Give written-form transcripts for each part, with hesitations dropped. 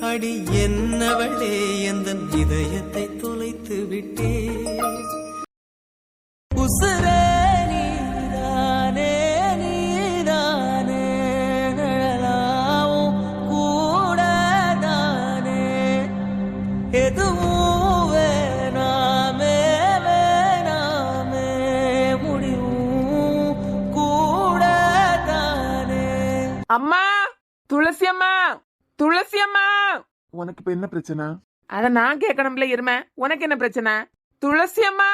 அடி என்னவளே எந்தன் இதயத்தை தொலைத்து விட்டே உசுரே நீதானே நீதானே நிழலாவும் கூடதானே எதுவும் வேணாமே வேணாமே முடிவும் கூடதானே. அம்மா, துளசி அம்மா, துளசி அம்மா. உனக்கு இப்ப என்ன பிரச்சனை? அத நான் கேட்கணும்ல இரும, உனக்கு என்ன பிரச்சனை? துளசி அம்மா,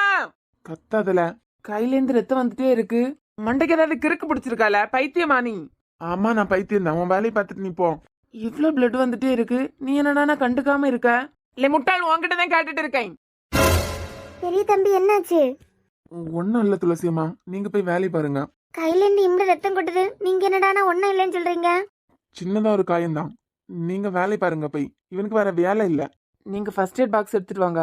கத்தாதல. கையில இருந்து ரத்தம் வந்துட்டே இருக்கு. மண்டைக்கு ஏதாவது கிறுக்கு பிடிச்சிருக்கால? பைத்தியமா நீ? ஆமா, நான் பைத்தியம் தான். உன் வேலையை பார்த்துட்டு நீ போ. இவ்ளோ பிளட் வந்துட்டே இருக்கு, நீ என்னடா கண்டுக்காம இருக்க? இல்ல முட்டாள், உன்கிட்ட தான் கேட்டுட்டு இருக்கேன். பெரிய தம்பி என்னாச்சு? ஒன்னும் இல்ல துளசியம்மா, நீங்க போய் வேலையை பாருங்க. கையில இருந்து இம்முட ரத்தம் கொட்டுது, நீங்க என்னடானா ஒண்ணும் இல்லைன்னு சொல்றீங்க? சின்னதா ஒரு காயம்தான். நீங்க வேலை பாருங்க போய். இவனுக்கு வேற வேலை இல்ல. நீங்க ஃபர்ஸ்ட் எய்ட் பாக்ஸ் எடுத்துட்டு வாங்க.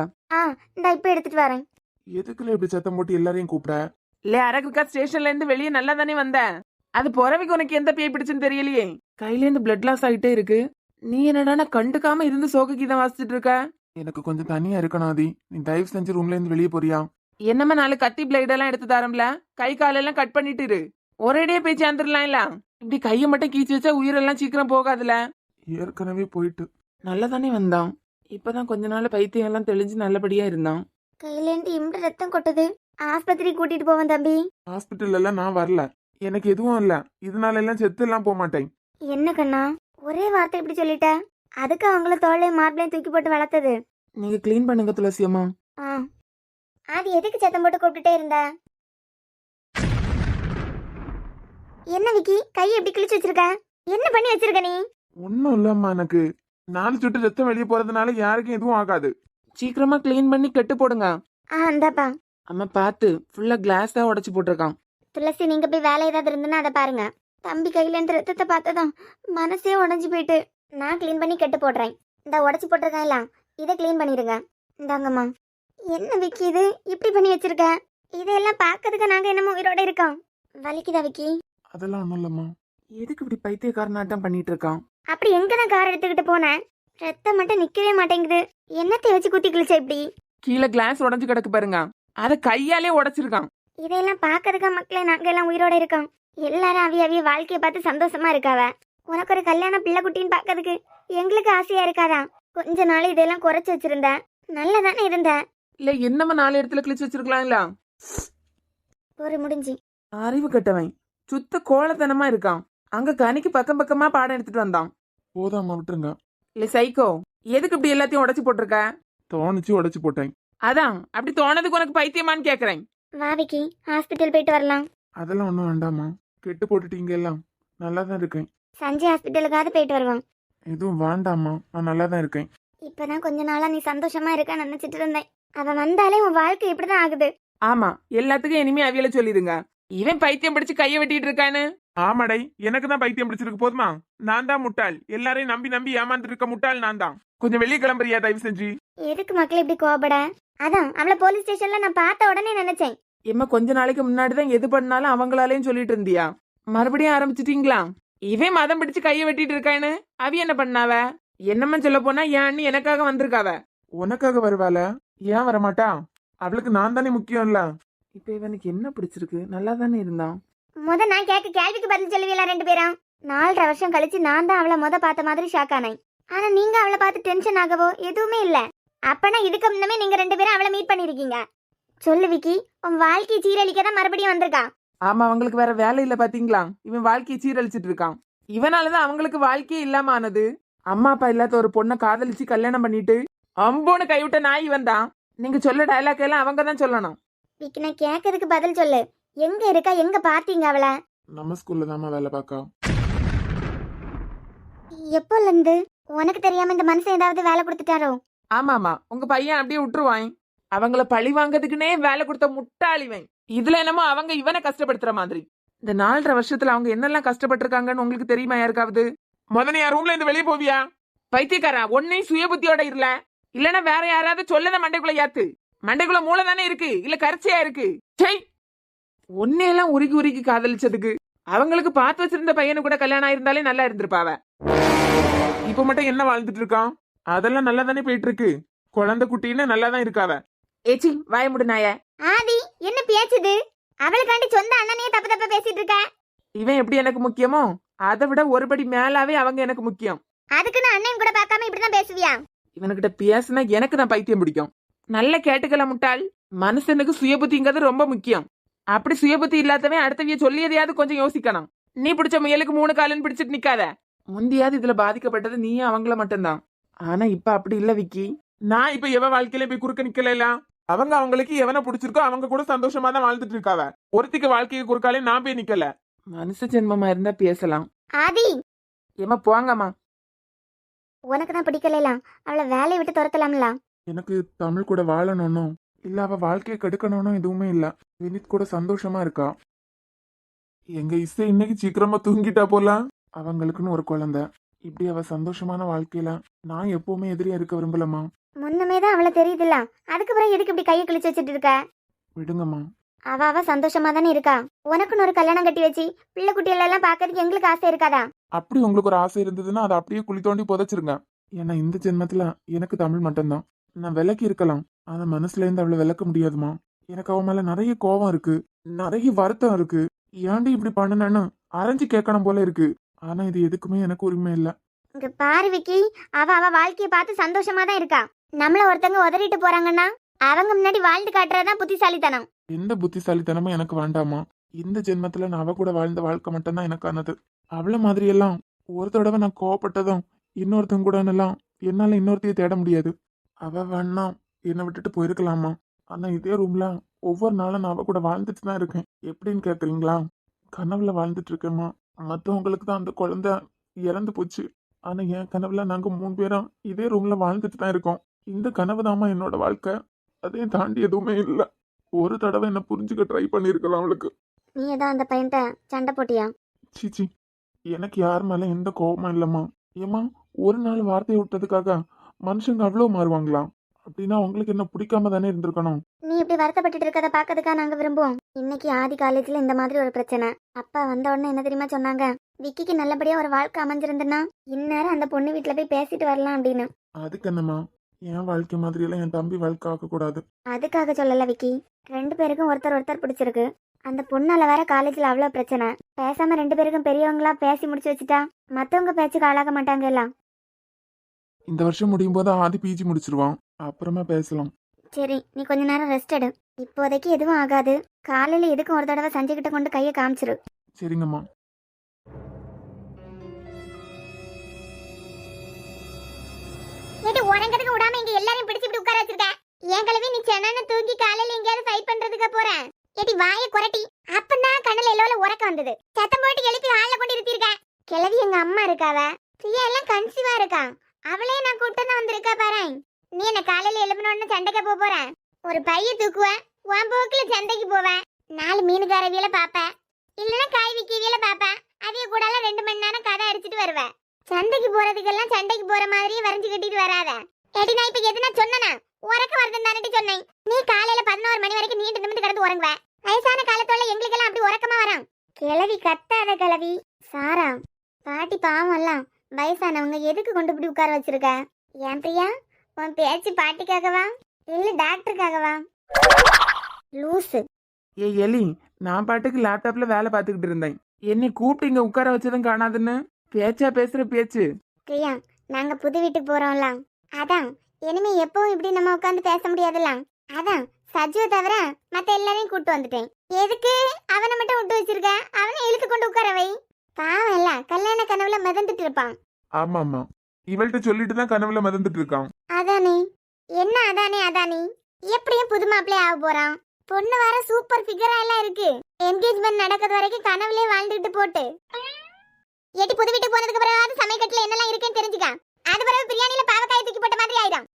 இந்த இப்ப எடுத்துட்டு வரேன். எதுக்குள்ள இப்படி சத்தம் போட்டு எல்லாரையும் கூப்பிட? இல்ல அரகுக்கா ஸ்டேஷன்ல இருந்து வெளியே நல்லா தானே வந்த. அது போறவைக்கு உனக்கு எந்த பேய் பிடிச்சுன்னு தெரியலையே. கையில இருந்து பிளட் லாஸ் ஆகிட்டே இருக்கு. நீ என்னடா கண்டுக்காம இருந்து சோக கீதம் வாசிச்சுட்டு இருக்க? எனக்கு கொஞ்சம் தனியா இருக்கணும் ஆதி. நீ தயவு செஞ்சு ரூம்ல இருந்து வெளியே போறியா? என்னமா நாலு கத்தி பிளேட் எல்லாம் எடுத்து தரம்ல. கை காலெல்லாம் கட் பண்ணிட்டு இரு. ஒரேடியே போய் சேர்ந்துடலாம் இல்ல. இப்படி கையை மட்டும் கீச்சு வச்சா உயிரெல்லாம் சீக்கிரம் போகாதுல. ஏற்கனவே போயிட்டு நல்லா தானே வந்தான். இப்பதான் கொஞ்ச நாள் பைத்தியம் எல்லாம் தெளிஞ்சு நல்லபடியா இருந்தான். கையில இருந்து இம்முட ரத்தம் கொட்டுது, ஆஸ்பத்திரி கூட்டிட்டு போவேன் தம்பி. ஹாஸ்பிட்டல் எல்லாம் நான் வரல. எனக்கு எதுவும் இல்ல. இதனால எல்லாம் செத்து எல்லாம் போக மாட்டேன். என்ன கண்ணா ஒரே வார்த்தை இப்படி சொல்லிட்ட? அதுக்கு அவங்கள தோளையும் மார்பிளையும் தூக்கி போட்டு வளர்த்தது. நீங்க கிளீன் பண்ணுங்க துளசி அம்மா. அது எதுக்கு சத்தம் போட்டு கூப்பிட்டுட்டே இருந்த? என்ன விக்கி, கையை எப்படி கிழிச்சு வச்சிருக்க? என்ன பண்ணி வச்சிருக்க நீ? ஒன்னும் இல்லம்மா, எனக்கு 4 சொட்டு ரத்தம் வெளியே போறதுனால யாருக்கும் எதுவும் ஆகாது. சீக்கிரமா கிளீன் பண்ணி கட்டு போடுங்க. இந்தாப்பா. அம்மா பார்த்து, ஃபுல்லா கிளாஸ் தான் உடைச்சு போட்டிருக்கான். துளசி, நீங்க போய் வேலை ஏதாவது இருந்துன்னா அதை பாருங்க. தம்பி கையில இருந்து ரத்தத்தை பார்த்ததும் மனசே உடஞ்சு போயிட்டு. நான் கிளீன் பண்ணி கட்டு போடுறேன். இந்த உடைச்சு போட்டிருக்கேன் இல்ல, இதை கிளீன் பண்ணிருங்க. இந்தாங்கம்மா. என்ன விக்கி இது இப்படி பண்ணி வச்சிருக்க? இதெல்லாம் பார்க்கறதுக்கு நாங்க என்னமோ உயிரோட இருக்கோம். வலிக்குதா விக்கி? அதெல்லாம் ஒண்ணும் இல்லம்மா. எதுக்கு இப்படி பைத்தியக்காரனாட்டம் பண்ணிட்டு இருக்கான்? அப்படி எங்க நான் கார் எடுத்துக்கிட்டு போனேன்? ரத்தம் மட்டும் நிக்கவே மாட்டேங்குது. என்னத்தை வச்சு குத்தி கிழிச்ச இப்படி? கீழே கிளாஸ் உடைஞ்சு கிடக்கு பாருங்க, அத கையாலே உடைச்சிருக்கான். இதெல்லாம் பார்க்கறதுக்கா மக்களே நாங்க எல்லாம் உயிரோட இருக்கோம். எல்லாரும் அவிய வாழ்க்கையை பார்த்து சந்தோஷமா இருக்காவ. உனக்கு ஒரு கல்யாண பிள்ளை குட்டின்னு பார்க்கறதுக்கு எங்களுக்கு ஆசையா இருக்காதா? கொஞ்ச நாள் இதெல்லாம் குறைச்சு வச்சிருந்தேன், நல்லா தானே இருந்தேன். இல்ல என்னமா 4 இடத்துல கிழிச்சு வச்சிருக்கலாம் இல்ல? ஒரு முடிஞ்சு அறிவு கட்டவன் சுத்த கோலத்தனமா இருக்கான். அங்க கனிக்கு பக்கம் பக்கமா பாடம் எடுத்துட்டு வந்தான். போதாம விட்டுருங்க. இல்ல சைக்கோ, எதுக்கு இப்படி எல்லாத்தையும் உடைச்சு போட்டிருக்க? தோணிச்சு உடைச்சு போட்டேன். அதான் அப்படி தோணதுக்கு உனக்கு பைத்தியமான்னு கேக்குறேன். வாவிக்கு ஹாஸ்பிட்டல் போயிட்டு வரலாம். அதெல்லாம் ஒன்றும் வேண்டாமா. கெட்டு போட்டுட்டீங்க எல்லாம். நல்லா தான் இருக்கேன். சஞ்சய் ஹாஸ்பிட்டலுக்காவது போயிட்டு வருவான். எதுவும் வேண்டாமா, நான் நல்லா தான் இருக்கேன். இப்பதான் கொஞ்ச நாளா நீ சந்தோஷமா இருக்கான்னு நினைச்சிட்டு இருந்தேன். அவன் வந்தாலே உன் வாழ்க்கை இப்படிதான் ஆகுது. ஆமா, எல்லாத்துக்கும் இனிமே அவியல சொல்லிடுங்க. இவன் பைத்தியம் பிடிச்சு கைய வெட்டிட்டு இருக்கான்னு. ஆமாடை, எனக்கு தான் பைத்தியம் பிடிச்சிருக்கு போதுமா? நான் தான் முட்டாள். எல்லாரையும் நம்பி நம்பி ஏமாந்துட்டு இருக்க முட்டாள் நான் தான். கொஞ்சம் வெளியே கிளம்புறியா தயவு செஞ்சு? எதுக்கு மக்கள் இப்படி கோபப்பட? அதான் அவளை போலீஸ் ஸ்டேஷன்ல நான் பார்த்த உடனே நினைச்சேன். இம்மா கொஞ்ச நாளைக்கு முன்னாடிதான் எது பண்ணாலும் அவங்களாலேயும் சொல்லிட்டு இருந்தியா? மறுபடியும் ஆரம்பிச்சிட்டீங்களா? இவன் மதம் பிடிச்சு கைய வெட்டிட்டு இருக்கான்னு அவி என்ன பண்ணாவ? என்னம்மா சொல்ல போனா என் அண்ணி எனக்காக வந்திருக்காவ. உனக்காக வருவாள? ஏன் வரமாட்டா? அவளுக்கு நான் தானே முக்கியம் இல்ல? இப்ப இவனுக்கு என்ன பிடிச்சிருக்கு? நல்லா தானே இருந்தான். நான் கேட்க கேள்விக்கு பதில் சொல்லுவீங்களா 2 பேரும்? 4.5 வருஷம் கழிச்சு நான் தான் அவளை பார்த்த மாதிரி ஷாக் ஆனேன். ஆனா நீங்க அவளை பார்த்து டென்ஷன் ஆகவோ எதுவுமே இல்ல. அப்பனா இதுக்கு முன்னமே நீங்க 2 பேரும் அவளை மீட் பண்ணிருக்கீங்க. சொல்லு விக்கி, உன் வாழ்க்கையை சீரழிக்க தான் மறுபடியும் வந்திருக்கா? ஆமா, அவங்களுக்கு வேற வேலை இல்ல பாத்தீங்களா? இவன் வாழ்க்கையை சீரழிச்சிட்டு இருக்கான். இவனாலதான் அவங்களுக்கு வாழ்க்கையே இல்லாம ஆனது. அம்மா அப்பா இல்லாத ஒரு பொண்ணை காதலிச்சு கல்யாணம் பண்ணிட்டு அம்போன்னு கைவிட்ட நாய் வந்தான். நீங்க சொல்ல டயலாக் எல்லாம் அவங்க தான் சொல்லணும். விக்கி, நான் கேட்கறதுக்கு பதில் சொல்லு. எங்க இருக்கா? எங்க பாத்தீங்க அவளை? நம்ம ஸ்கூல்ல தாமா வேலை பார்க்கா. எப்போல இருந்து? உனக்கு தெரியாம இந்த மனுஷன் ஏதாவது வேலை கொடுத்துட்டாரோ? ஆமாமா, உங்க பையன் அப்படியே விட்டுருவான். அவங்கள பழி வாங்கறதுக்குன்னே வேலை கொடுத்த முட்டாளிவன். இதுல என்னமோ அவங்க இவனை கஷ்டப்படுத்துற மாதிரி. இந்த 4.5 வருஷத்துல அவங்க என்னெல்லாம் கஷ்டப்பட்டிருக்காங்கன்னு உங்களுக்கு தெரியுமா யாருக்காவது? முதல்ல என் ரூம்ல இருந்து வெளியே போவியா? பைத்தியக்காரா, ஒன்னையும் சுய புத்தியோட இல்ல. இல்லன்னா வேற யாராவது சொல்லத மண்டைக்குள்ள ஏத்து. மண்டைக்குள்ள மூளை தானே இருக்கு, இல்ல கரைச்சியா இருக்கு? ஒன்னையெல்லாம் உருகி உருகி காதலிச்சதுக்கு அவங்களுக்கு பார்த்து வச்சிருந்த பையனு கூட கல்யாணம் ஆயிருந்தாலே நல்லா இருந்திருப்பாவ. இப்ப மட்டும் என்ன வாழ்ந்துட்டு இருக்கான்? அதெல்லாம் நல்லா தானே போயிட்டு இருக்கு. குழந்தை குட்டின்னு நல்லா தான் இருக்காவ. ஏச்சி வாய முடு நாய. ஆதி என்ன பேச்சுது? அவளுக்காண்டி சொந்த அண்ணனையே தப்பு தப்பா பேசிட்டு இருக்க. இவன் எப்படி எனக்கு முக்கியமோ அதை விட ஒருபடி மேலாவே அவங்க எனக்கு முக்கியம். அதுக்குன்னு அண்ணன் கூட பார்க்காம இப்படிதான் பேசுவியா? இவனுக்கிட்ட பேசினா எனக்கு நான் பைத்தியம் பிடிக்கும். நல்ல கேட்டுக்கல முட்டாள். மனுஷனுக்கு சுயபுத்திங்கிறது ரொம்ப முக்கியம். அப்படி சுயபுத்தி இல்லாதவன் அடுத்தவிய சொல்லியதையாவது கொஞ்சம் யோசிக்கணும். நீ பிடிச்ச முயலுக்கு 3 காலன்னு பிடிச்சிட்டு நிக்காத. முந்தியாவது இதுல பாதிக்கப்பட்டது நீயும் அவங்கள மட்டும்தான். ஆனா இப்ப அப்படி இல்ல விக்கி. நான் இப்ப எவ வாழ்க்கையில போய் குறுக்க நிக்கல. அவங்க அவங்களுக்கு எவனை பிடிச்சிருக்கோ அவங்க கூட சந்தோஷமா தான் வாழ்ந்துட்டு இருக்காவ. ஒருத்திக்கு வாழ்க்கையை குறுக்காலே நான் போய் நிக்கல. மனுஷ ஜென்மமா இருந்தா பேசலாம். ஆதி ஏமா போங்கம்மா. உனக்கு தான் பிடிக்கல, அவளை வேலையை விட்டு துரத்தலாம்ல. எனக்கு தமிழ் கூட வாழணும்னு இல்ல, அவ வாழ்க்கையை கெடுக்கணும்னு எதுவுமே இல்ல. வினித் கூட சந்தோஷமா இருக்கா. எங்க இசை இன்னைக்கு சீக்கிரமா தூங்கிட்டா போலாம். அவங்களுக்குன்னு ஒரு குழந்தை. இப்படி அவ சந்தோஷமான வாழ்க்கையில நான் எப்பவுமே எதிரியா இருக்க விரும்பலம்மா. முன்னமே தான் அவளை தெரியுதுல்ல, அதுக்கப்புறம் எதுக்கு இப்படி கையை கிழிச்சு வச்சுட்டு இருக்க? விடுங்கம்மா. அவ சந்தோஷமா தானே இருக்கா. உனக்குன்னு ஒரு கல்யாணம் கட்டி வச்சு பிள்ளை குட்டிகள் எல்லாம் பாக்கிறதுக்கு எங்களுக்கு ஆசை இருக்காதா? அப்படி உங்களுக்கு ஒரு ஆசை இருந்ததுன்னா அதை அப்படியே குழி தோண்டி புதைச்சிருங்க. ஏன்னா இந்த ஜென்மத்துல எனக்கு தமிழ் மட்டும்தான். நான் விலக்கி இருக்கலாம், ஆனா மனசுல இருந்து அவளை விளக்க முடியாதுமா. எனக்கு அவன் மேல நிறைய கோபம் இருக்கு, நிறைய வருத்தம் இருக்கு. ஏன்டி இப்படி பண்ணுனேன்னு அரைஞ்சு கேட்கணும் போல இருக்கு. ஆனா இது எதுக்குமே எனக்கு உரிமை இல்ல. இங்க பாரு விக்கி, அவ வாழ்க்கைய பார்த்து சந்தோஷமா தான் இருக்கா. நம்மள ஒருத்தங்க உதறிட்டு போறாங்கன்னா அவங்க முன்னாடி வாழ்ந்து காட்டுறதுதான் புத்திசாலித்தனம். எந்த புத்திசாலித்தனமும் எனக்கு வேண்டாமா. இந்த ஜென்மத்துல நான் அவ கூட வாழ்ந்த வாழ்க்கை மட்டும்தான் எனக்கானது. அவள மாதிரி எல்லாம் ஒரு தடவை நான் கோவப்பட்டதும் இன்னொருத்தங்க கூட என்னால இன்னொருத்தைய தேட முடியாது. அவ வேணா என்னை விட்டுட்டு போயிருக்கலாமா. ஆனா இதே ரூம்ல ஒவ்வொரு நாளும் நான் அவ கூட வாழ்ந்துட்டு தான் இருக்கேன். எப்படின்னு கேக்குறீங்களா? கனவுல வாழ்ந்துட்டு இருக்கேம்மா. மற்றவங்களுக்கு தான் அந்த குழந்தை இறந்து போச்சு. ஆனா என் கனவுல நாங்க 3 பேரும் இதே ரூம்ல வாழ்ந்துட்டு தான் இருக்கோம். இந்த கனவு தாம்மா என்னோட வாழ்க்கை. அதையும் தாண்டி எதுவுமே இல்லை. ஒரு தடவை என்ன புரிஞ்சுக்க ட்ரை பண்ணிருக்கலாம் அவளுக்கு. நீ ஏதோ அந்த பையன்ட்ட சண்டை போட்டியா? சீச்சி, எனக்கு யார் மேல எந்த கோபமும் இல்லம்மா. ஏமா, ஒரு நாள் வார்த்தையை விட்டதுக்காக மனுஷங்க அவ்வளவு மாறுவாங்களா? அப்படின்னா உங்களுக்கு என்ன பிடிக்காம தானே இருந்திருக்கணும். நீ இப்படி வருத்தப்பட்டு இருக்கத பாக்கிறதுக்கா நாங்க விரும்புவோம். இன்னைக்கு ஆதி காலேஜ்ல இந்த மாதிரி ஒரு பிரச்சனை. அப்பா வந்த உடனே என்ன தெரியுமா சொன்னாங்க? விக்கிக்கு நல்லபடியா ஒரு வாழ்க்கை அமைஞ்சிருந்துன்னா இந்நேரம் அந்த பொண்ணு வீட்டுல போய் பேசிட்டு வரலாம் அப்படின்னு. அதுக்கு என்னம்மா, என் வாழ்க்கை மாதிரி எல்லாம் என் தம்பி வாழ்க்கை ஆக்க கூடாது. அதுக்காக சொல்லல விக்கி, 2 பேருக்கும் ஒருத்தர் பிடிச்சிருக்கு. அந்த பொண்ணால வேற காலேஜ்ல அவ்வளவு பிரச்சனை. பேசாம 2 பேருக்கும் பெரியவங்களா பேசி முடிச்சு வச்சுட்டா மத்தவங்க பேச்சுக்கு ஆளாக மாட்டாங்க எல்லாம். இந்த வருஷம் முடியும் போது ஆதி பிஜி முடிச்சிருவான். அப்புறமா பேசலாம். சரி, நீ கொஞ்ச நேரம் ரெஸ்ட் எடு. இப்போதைக்கு எதுவும் ஆகாது. காலையில எதுக்கும் ஒரு தடவை சஞ்சய் கிட்ட கொண்டு கையை காமிச்சிரு. சரிங்கம்மா. ஏடி உறங்கிறதுக்கு விடாம இங்க எல்லாரையும் பிடிச்சு இப்படி உட்கார வச்சிருக்க. ஏன் கிளவி நீ சென்னன தூக்கி காலையில எங்கயாவது ஃபைட் பண்றதுக்கு போறேன். ஏடி வாயை குரட்டி. அப்பதான் கண்ணுல எல்லோல உறக்க வந்தது. சத்தம் போட்டு எழுப்பி ஹால்ல கொண்டு இருத்திருக்க. கிளவி எங்க அம்மா இருக்காவ. பிரியா எல்லாம் கன்சீவா இருக்கா. அவளே நான் கூப்பிட்டு தான் வந்திருக்கா பாரு. நீ என்ன காலையில எழுப்பினோன்னு சண்டைக்கு போறேன். ஒரு பைய தூக்குவேன், உன் போக்குல சந்தைக்கு போவேன். 4 மீனுக்காரவியல பாப்பேன், இல்லைன்னா காய் விக்கிவியல பாப்பேன். அதைய கூட 2 மணி நேரம் கதை அடிச்சுட்டு வருவேன். சந்தைக்கு போறதுக்கெல்லாம் சண்டைக்கு போற மாதிரியே வரைஞ்சு கட்டிட்டு வராத. ஏடி நான் இப்ப எதுனா சொன்னனா? உறக்க வருதுன்னு தானே சொன்னேன். நீ காலையில 11 மணி வரைக்கும் நீண்டு நிமிந்து கிடந்து உறங்குவ. வயசான காலத்தோட எங்களுக்கெல்லாம் அப்படி உறக்கமா வரும். கிளவி கத்தாத கிளவி. சாரா பாட்டி பாவம் எல்லாம் வயசானவங்க எதுக்கு கொண்டு இப்படி உட்கார வச்சிருக்க? ஏன் பிரியா, உன் பேச்சு பாட்டிக்காகவா இல்ல டாக்டருக்காகவா? லூசு. ஏ எலி, நான் பாட்டுக்கு லேப்டாப்ல வேலை பார்த்துக்கிட்டு இருந்தேன். என்னை கூப்பிட்டு இங்க உட்கார வச்சதும் காணாதுன்னு பேச்சா பேசுற பேச்சு. பிரியா, நாங்க புது வீட்டுக்கு போறோம்ல, அதான் இனிமே எப்பவும் இப்படி நம்ம உட்காந்து பேச முடியாதுல்ல. அதான் சஜுவை தவிர மத்த எல்லாரையும் கூட்டு வந்துட்டேன். எதுக்கு அவனை மட்டும் விட்டு வச்சிருக்க? அவனை இழுத்து கொண்டு உட்கார வை. பாவம் இல்ல, கல்யாண கனவுல மிதந்துட்டு இருப்பான். ஆமாமா, இவள்கிட்ட சொல்லிட்டு தான் கனவுல மிதந்துட்டு இருக்கான். அதானே என்ன? அதானே எப்படியும் புது மாப்பிள்ளைய ஆக போறான். பொண்ணு வர சூப்பர் ஃபிகரா எல்லாம் இருக்கு. என்கேஜ்மெண்ட் நடக்கிறது வரைக்கும் கனவுலயே வாழ்ந்துட்டு போட்டு. ஏடி புது வீட்டுக்கு போனதுக்கு பிறகு சமையக்கட்டுல என்னெல்லாம் இருக்குன்னு தெரிஞ்சுக்க. அது பிறகு பிரியாணில பாவக்காய் தூக்கி போட்ட மாதிரி ஆயிடும்.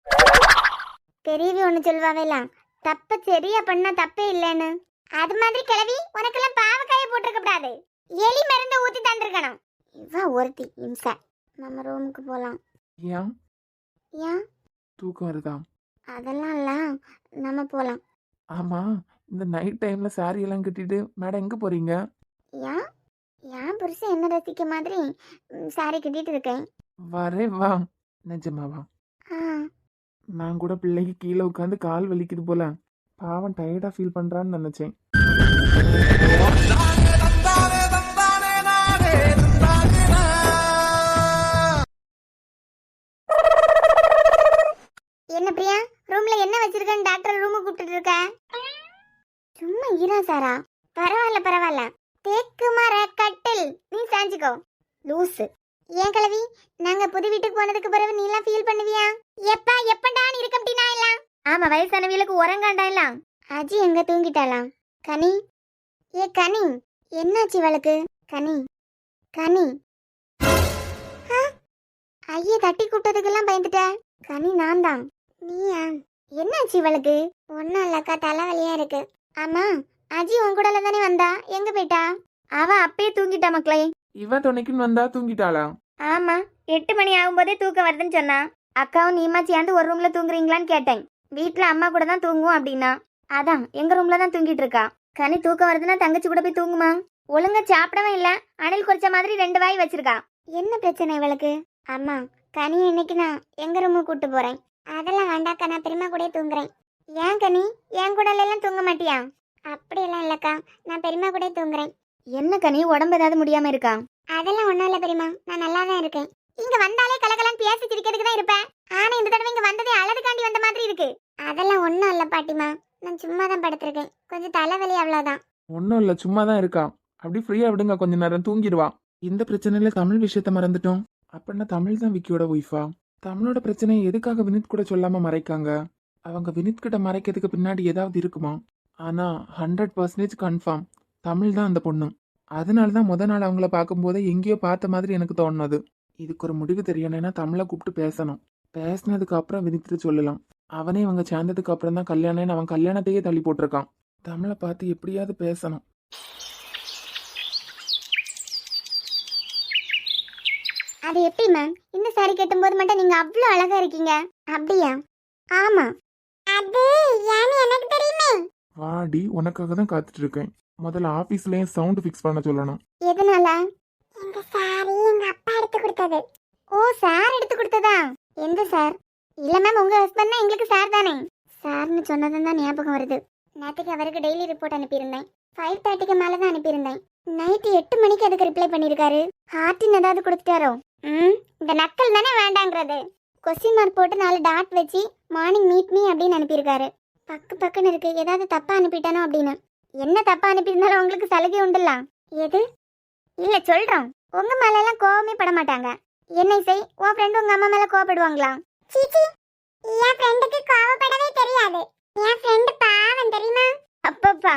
பெரியவி ஒண்ணு சொல்வாவேல, தப்ப சரியா பண்ணா தப்பே இல்லைன்னு. அது மாதிரி கிளவி உனக்கெல்லாம் பாவக்காய போட்டிருக்க கூடாது, எலி மருந்து ஊத்தி தந்திருக்கணும். இவ ஒருத்தி இம்சை. நம்ம ரூமுக்கு போலாம். ஏன் ஏன் தூக்கம் வருதா? அதெல்லாம் இல்ல, நம்ம போலாம். ஆமா, இந்த நைட் டைம்ல சாரி எல்லாம் கட்டிட்டு மேடம் எங்க போறீங்க? ஏன் புருஷன் என்ன ரசிக்க மாதிரி சாரி கட்டிட்டு இருக்கேன். வரே வா. நிஜமாவா? ஆ நான் கூட பிள்ளைக்கு கீழே உட்காந்து கால் வலிக்குது போல, பாவம் டயர்டா ஃபீல் பண்றான்னு நினைச்சேன். என்ன பிரியா, ரூம்ல என்ன வச்சிருக்கேன்னு டாக்டர் ரூமுக்கு கூப்பிட்டு இருக்க? சும்மா ஈரா சாரா. பரவாயில்ல பரவாயில்ல, தேக்கு மர கட்டில், நீ சாஞ்சுக்கோ. லூசு. ஏன் கிழவி, நாங்க புது வீட்டுக்கு போனதுக்கு பிறகு நீ எல்லாம் ஃபீல் பண்ணுவியா? எப்படான்னு இருக்கம்டினா எல்லாம். ஆமா, வயசானவியலுக்கு உறங்காண்டா எல்லாம். அஜி எங்க தூங்கிட்டாலாம்? கனி, ஏ கனி, என்னாச்சு இவளுக்கு? கனி கனி. ஆ, ஐயே தட்டி கூப்பிட்டதுக்கெல்லாம் பயந்துட்ட. கனி நான் தான். நீயா? என்னாச்சு இவளுக்கு? ஒன்னும் இல்லக்கா, தலைவலியா இருக்கு. ஆமா, அஜி உன் கூடல தானே வந்தா, எங்க போயிட்டா? அவ அப்பயே தூங்கிட்டா மக்களே. இவன் துணைக்குன்னு வந்தா தூங்கிட்டாளா? ஆமா, 8 மணி ஆகும்போதே தூக்கம் வருதுன்னு சொன்னா. அக்காவும் நீமா சேர்ந்து ஒரு ரூம்ல தூங்குறீங்களான்னு கேட்டேன். வீட்டுல அம்மா கூட தான் தூங்குவோம் அப்படின்னா. அதான் எங்க ரூம்ல தான் தூங்கிட்டு இருக்கா. கனி தூக்கம் வருதுன்னா தங்கச்சி கூட போய் தூங்குமா? ஒழுங்கா சாப்பிடவும் இல்ல, அணில் குறிச்ச மாதிரி 2 வாய் வச்சிருக்கா. என்ன பிரச்சனை இவளுக்கு? அம்மா, கனி இன்னைக்கு நான் எங்க ரூமுக்கு கூட்டு போறேன். அதெல்லாம் வேண்டாக்கா, நான் பெரியமா கூட தூங்குறேன். ஏன் கனி, என் கூட எல்லாம் தூங்க மாட்டியா? அப்படியெல்லாம் இல்லக்கா, நான் பெரியமா கூட தூங்குறேன். என்ன கனி, உடம்பு ஏதாவது முடியாம இருக்கா? அதெல்லாம் ஒண்ணும் இல்ல பெரியமா, நான் நல்லா தான் இருக்கேன். இங்க வந்தாலே கலகலன்னு பேசி சிரிக்கிறதுக்கு தான் இருப்பேன். ஆனா இந்த தடவை இங்க வந்ததே அழகுக்காண்டி வந்த மாதிரி இருக்கு. அதெல்லாம் ஒண்ணும் இல்ல பாட்டிமா, நான் சும்மா தான் படுத்திருக்கேன். கொஞ்சம் தலைவலி அவ்வளவுதான். ஒன்றும் இல்லை, சும்மா தான் இருக்கா. அப்படி ஃப்ரீயா விடுங்க, கொஞ்ச நேரம் தூங்கிடுவா. இந்த பிரச்சனையில தமிழ் விஷயத்த மறந்துட்டோம். அப்படின்னா தமிழ் தான் விக்கியோட ஒய்ஃபா? தமிழோட பிரச்சனையை எதுக்காக வினித் கூட சொல்லாம மறைக்காங்க? அவங்க வினித் கிட்ட மறைக்கிறதுக்கு பின்னாடி ஏதாவது இருக்குமா? ஆனா 100% கன்ஃபார்ம் தமிழ் தான் அந்த பொண்ணு. அதனால தான் முத நாள் அவங்கள பார்க்கும்போதே எங்கேயோ பார்த்த மாதிரி எனக்கு தோணுது. இதுக்கு ஒரு முடிவு தெரியணும்னா தமிழை கூப்பிட்டு பேசணும். பேசினதுக்கு அப்புறம் வினித்து சொல்லலாம். அவனே இவங்க சேர்ந்ததுக்கு அப்புறம் தான் கல்யாணம்னு அவன் கல்யாணத்தையே தள்ளி போட்டிருக்கான். தமிழை பார்த்து எப்படியாவது பேசணும். அது எப்படி மேம், இந்த சாரி கட்டும்போது மட்டும் நீங்க அவ்வளவு அழகா இருக்கீங்க? அப்படியா? ஆமா, அது ஏன்னு எனக்கு தெரியுமே. வாடி, உனக்காக தான் காத்துட்டு இருக்கேன். முதல்ல ஆபீஸ்லயே சவுண்ட் ஃபிக்ஸ் பண்ண சொல்லணும். எதனால? இந்த சாரி எங்க அப்பா எடுத்து கொடுத்தது. ஓ, சார் எடுத்து கொடுத்ததா? எந்த சார்? இல்ல மேம், உங்க ஹஸ்பண்ட்னா எங்களுக்கு சார் தானே. சார்னு சொன்னதும் தான் ஞாபகம் வருது. நேற்றுக்கு அவருக்கு டெய்லி ரிப்போர்ட் அனுப்பியிருந்தேன். 5:30க்கு மேல தான் அனுப்பியிருந்தேன். நைட்டு 8 மணிக்கு அதுக்கு ரிப்ளை பண்ணியிருக்காரு. ஹார்ட்டின் ஏதாவது கொடுத்துட்டாரோ? இந்த நக்கல் தானே வேண்டாங்கிறது. கொஸ்டின் மார்க் போட்டு 4 டாட் வச்சு மார்னிங் மீட் மீ அப்படின்னு அனுப்பியிருக்காரு. பக்குன்னு இருக்கு, ஏதாவது தப்பா அனுப்பிட்டானோ அப்படின்னு. என்ன தப்பா அனுப்பியிருந்தாலும் உங்களுக்கு சலுகை உண்டுலாம். எது? இல்ல சொல்றோம், உங்க மேல எல்லாம் கோவமே பட மாட்டாங்க. என்ன செய், உன் ஃப்ரெண்ட் உங்க அம்மா மேல கோவப்படுவாங்களா? சீச்சி, என் ஃப்ரெண்டுக்கு கோவப்படவே தெரியாது. என் ஃப்ரெண்ட் பாவம் தெரியுமா? அப்பப்பா,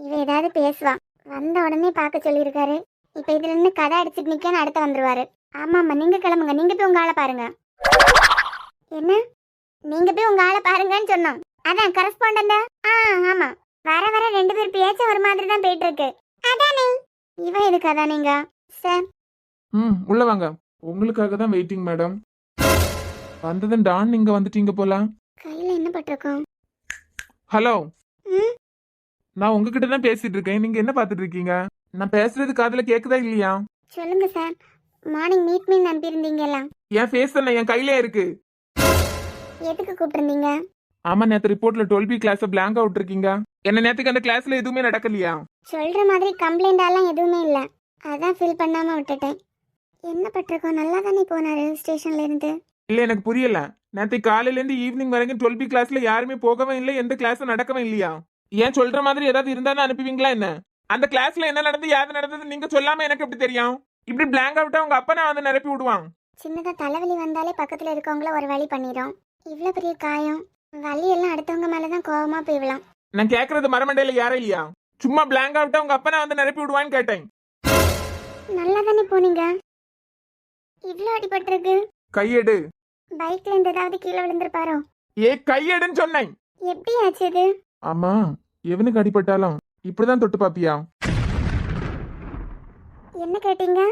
இவ ஏதாவது பேசுவா. வந்த உடனே பார்க்க சொல்லியிருக்காரு. இப்ப இதுல இருந்து கதை அடிச்சுட்டு நிக்கன்னு அடுத்து வந்துருவாரு. ஆமாம்மா, நீங்க கிளம்புங்க, நீங்க போய் உங்க ஆளை பாருங்க. என்ன? நீங்க போய் உங்க ஆளை பாருங்கன்னு சொன்னோம். அதான் கரஸ்பாண்டண்டா? ஆமா, வர வர 2 பேர் பேச்ச ஒரு மாதிரி தான் போயிட்டு இருக்கு. அதானே. இவ எதுக்கு அதானேங்க சார்? உள்ள வாங்க. உங்களுக்காக தான் வெயிட்டிங் மேடம். வந்ததும் டான் நீங்க வந்துட்டீங்க போல. கையில என்ன பட்டிருக்கோம்? ஹலோ, ம், நான் உங்ககிட்ட தான் பேசிட்டு இருக்கேன். நீங்க என்ன பாத்துட்டு இருக்கீங்க? நான் பேசுறது காதுல கேக்குதா இல்லையா? சொல்லுங்க சார். மார்னிங் மீட் மீ அனுப்பியிருந்தீங்கல்ல, என் ஃபேஸ் தானே என் கையிலே இருக்கு. எதுக்கு கூப்பிட்டுருந்தீங்க? ஆமா, நேத்து ரிப்போர்ட்ல 12B கிளாஸ் பிளாங்கா விட்டுருக்கீங்க. என்ன நேத்துக்கு அந்த கிளாஸ்ல எதுவுமே நடக்கலையா? சொல்ற மாதிரி கம்ப்ளைண்டாலாம் எதுவுமே இல்ல. அதான் ஃபீல் பண்ணாம விட்டுட்டேன். என்ன பட்டிருக்கோம்? நல்லா தானே போனாரு ஸ்டேஷன்ல இருந்து. இல்ல, எனக்கு புரியல. நேத்து காலையில இருந்து ஈவினிங் வரைக்கும் 12B கிளாஸ்ல யாருமே போகவே இல்லை, எந்த கிளாஸும் நடக்கவே இல்லையா? ஏன் சொல்ற மாதிரி ஏதாவது இருந்தா அனுப்புவீங்களா என்ன? அந்த கிளாஸ்ல என்ன நடந்து யாரு நடந்தது நீங்க சொல்லாம எனக்கு எப்படி தெரியும்? இப்படி பிளாங்கா விட்டா உங்க அப்பா நான் வந்து நிரப்பி விடுவான். சின்னதா தலைவலி வந்தாலே பக்கத்துல இருக்கவங்கள ஒரு வழி பண்ணிடும். இவ்ளோ பெரிய காயம், வலி எல்லாம் அடுத்தவங்க மேலதான் கோவமா போய்விடலாம். நான் கேக்குறது மரமண்டையில யாரும் இல்லையா? சும்மா பிளாங்கா விட்டா உங்க அப்பா நான் வந்து நிரப்பி விடுவான்னு கேட்டேன். நல்லா தானே போனீங்க. இவ்ளோ அடிபட்டிருக்கு. கையெடு. பைக்ல இருந்து ஏதாவது கீழே விழுந்திருப்பாரோ? கையெடுன்னு சொன்னேன். எப்படி ஆச்சு இது? ஆமா, எவனுக்கு அடிபட்டாலும் இப்படிதான் தொட்டு பாப்பியா? என்ன கேட்டீங்க?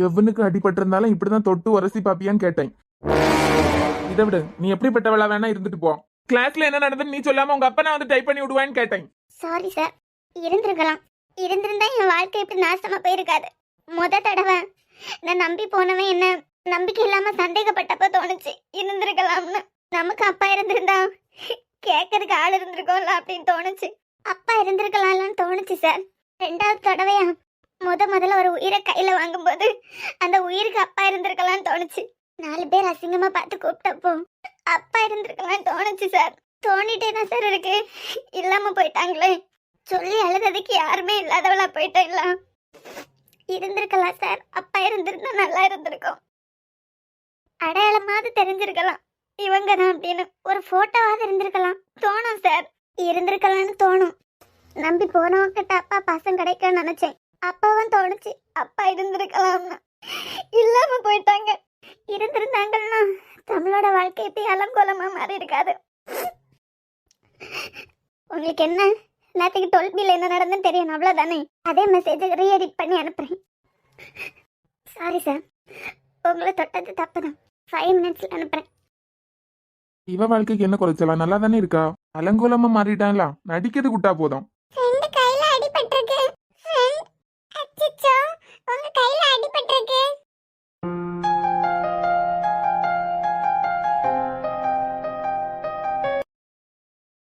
எவனுக்கு அடிபட்டிருந்தாலும் இப்படிதான் தொட்டு உரசி பாப்பியான்னு கேட்டேன். இதை விடு, நீ எப்படிப்பட்டவளா வேணா இருந்துட்டு போ. கிளாஸ்ல என்ன நடந்தது நீ சொல்லாம உங்க அப்பா நான் வந்து டைப் பண்ணி விடுவான்னு கேட்டேன். Sorry sir. இருந்திருக்கலாம். இருந்திருந்தா என் வாழ்க்கை இப்படி நாசமா போயிருக்காது. முத தடவை நான் நம்பி போனவன் என்ன நம்பிக்கை இல்லாம சந்தேகப்பட்டப்ப தோணுச்சு இருந்திருக்கலாம்னு. நமக்கு அப்பா இருந்திருந்தா கேட்கறதுக்கு ஆள் இருந்திருக்கோம்ல அப்படின்னு தோணுச்சு. அப்பா இருந்திருக்கலாம்னு தோணுச்சு சார். ரெண்டாவது தடவையா முதல்ல ஒரு உயிரை கையில வாங்கும்போது அந்த உயிருக்கு அப்பா இருந்திருக்கலாம்னு தோணுச்சு. 4 பேர் அசிங்கமா பார்த்து கூப்பிட்டப்போ அப்பா இருந்திருக்கலாம்னு தோணுச்சு சார். தோண்டிட்டே தான் சார் இருக்கு. இல்லாம போயிட்டாங்களே, சொல்லி அழுறதுக்கு யாருமே இல்லாதவளா போயிட்டேன்ல. இருந்திருக்கலாம் சார். அப்பா இருந்திருந்தா நல்லா இருந்திருக்கும். அடையாளமாவது தெரிஞ்சிருக்கலாம் இவங்க தான் அப்படின்னு. ஒரு போட்டோவாவது இருந்திருக்கலாம் தோணும் சார். இருந்திருக்கலாம்னு தோணும். நம்பி போனவங்கிட்ட அப்பா பாசம் கிடைக்கும்னு நினைச்சேன். அப்பாவும் தோணுச்சு அப்பா இருந்திருக்கலாம்னு. இல்லாம போயிட்டாங்க. இருந்திருந்தாங்கன்னா தமிழோட வாழ்க்கை இப்படி அலங்கோலமா மாறி இருக்காது. உங்களுக்கு என்ன நேற்றுக்கு 12 என்ன நடந்துன்னு தெரியும் அவ்வளோதானே. அதே மெசேஜ் ரீஎடிட் பண்ணி அனுப்புறேன். சாரி சார், உங்களை தொட்டது தப்பு தான். 5 மினிட்ஸ்ல அனுப்புறேன். இவ வாழ்க்கைக்கு என்ன குறைச்சலாம்? நல்லா தானே இருக்கா? அலங்கோலமா மாறிட்டான்ல, நடிக்கிறது குட்டா போதும்.